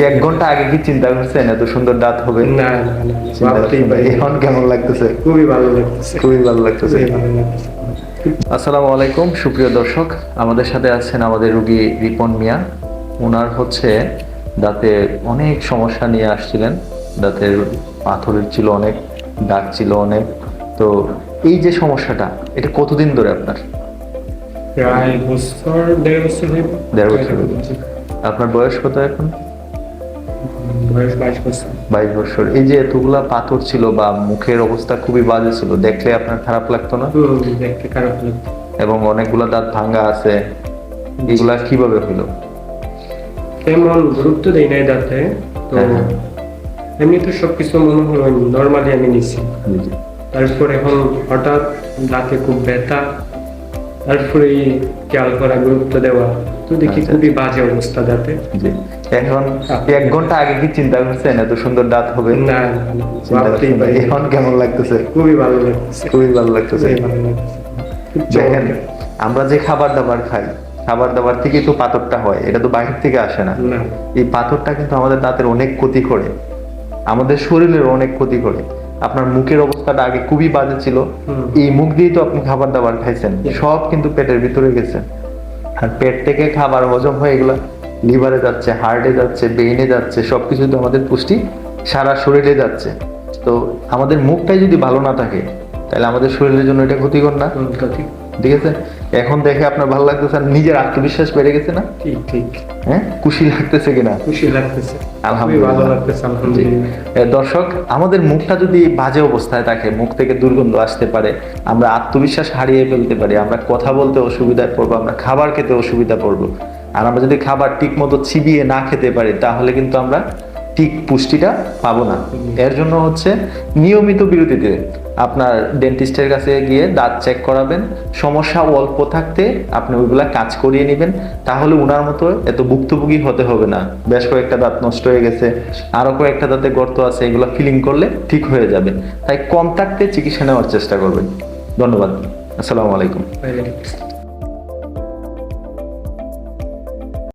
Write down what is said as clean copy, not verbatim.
এক ঘন্টা আগে কি চিন্তা করছেন এত সুন্দর দাঁত হবে? না না না, ভাবতেই পারি। এখন কেমন লাগতেছে? খুবই ভালো লাগতেছে। খুবই ভালো লাগতেছে। খুবই ভালো লাগতেছে। আসসালামু আলাইকুম সুপ্রিয় দর্শক, আমাদের সাথে আছেন আমাদের রোগী রিপন মিয়া। ওনার হচ্ছে দাঁতে অনেক সমস্যা নিয়ে আসছিলেন। দাঁতের পাথরের ছিল অনেক, দাগ ছিল অনেক। তো এই যে সমস্যাটা, এটা কতদিন ধরে আপনার? প্রায় বছর, 1.5 বছর হইব। 1.5 বছর হইব। আপনার বয়স কত এখন? বয়স 22 বছর। 22 বছর। এই যে এতগুলা পাথর ছিল বা মুখের অবস্থা খুবই বাজে ছিল, দেখলে আপনার খারাপ লাগতো না? দেখতে খারাপ লাগতো। এবং অনেকগুলা দাঁত ভাঙ্গা আছে, এগুলা কিভাবে হইলো? তেমন গুরুত্ব দেই নাই দাঁতে তো। হ্যাঁ। এমনি তো সবকিছু মনে হলো নর্মালি আমি নিছি। তারপরে এখন হঠাৎ দাঁতে খুব ব্যথা, তারপরে খেয়াল করা, গুরুত্ব দেওয়া, তো দেখি আচ্ছা। খুবই বাজে অবস্থা দাঁতে। জি। এখন এক ঘন্টা আগে কি চিন্তা করছেন এত সুন্দর দাঁত হবে? না না না, চিন্তা ভাবতেই করছেন না। পারি। এখন কেমন লাগতেছে? খুবই ভালো লাগতেছে। খুবই ভালো লাগতেছে। খুবই ভালো লাগতেছে। খুব দেখেন, চমৎকার। আমরা যে খাবার দাবার খাই, খাবার দাবার থেকে তো পাথরটা হয়, এটা তো বাইরে থেকে আসে না। না। এই পাথরটা কিন্তু আমাদের দাঁতের অনেক ক্ষতি করে, আমাদের শরীরের অনেক ক্ষতি করে। আপনার মুখের অবস্থাটা আগে খুবই বাজে ছিল, এই মুখ দিয়েই তো আপনি খাবার দাবার খাইছেন, সব কিন্তু পেটের ভিতরে গেছে। আর পেট থেকে খাবার হজম হয়ে এগুলা লিভারে যাচ্ছে, হার্টে যাচ্ছে, ব্রেইনে যাচ্ছে, সবকিছু তো আমাদের পুষ্টি সারা শরীরে যাচ্ছে। তো আমাদের মুখটাই যদি ভালো না থাকে, তাহলে আমাদের শরীরের জন্য এটা ক্ষতিকর না? ঠিক ঠিক আছে। এখন দেখে আপনার ভালো লাগতেছে, আর নিজের আত্মবিশ্বাস বেড়ে গেছে না? ঠিক ঠিক। হ্যাঁ, খুশি লাগতেছে কিনা? খুশি লাগতেছে। আলহামদুলিল্লাহ। খুবই ভালো লাগতেছে, আলহামদুলিল্লাহ। দর্শক, আমাদের মুখটা যদি বাজে অবস্থায় থাকে, মুখ থেকে দুর্গন্ধ আসতে পারে, আমরা আত্মবিশ্বাস হারিয়ে ফেলতে পারি, আমরা কথা বলতে অসুবিধায় পড়বো, আমরা খাবার খেতে অসুবিধা পড়বো। আর আমরা যদি খাবার ঠিক মতো চিবিয়ে না খেতে পারি, তাহলে কিন্তু আমরা ঠিক পুষ্টিটা পাবো না। এর জন্য হচ্ছে নিয়মিত বিরতিতে আপনার ডেন্টিস্টের কাছে গিয়ে দাঁত চেক করাবেন। সমস্যা অল্প থাকতে আপনি ওইগুলা কাজ করিয়ে নেবেন, তাহলে উনার মতো এত ভুক্তভোগী হতে হবে না। বেশ কয়েকটা দাঁত নষ্ট হয়ে গেছে, আরো কয়েকটা দাঁতে গর্ত আছে, এগুলো ফিলিং করলে ঠিক হয়ে যাবে। তাই কম থাকতে চিকিৎসা নেওয়ার চেষ্টা করবেন। ধন্যবাদ। আসসালামু আলাইকুম।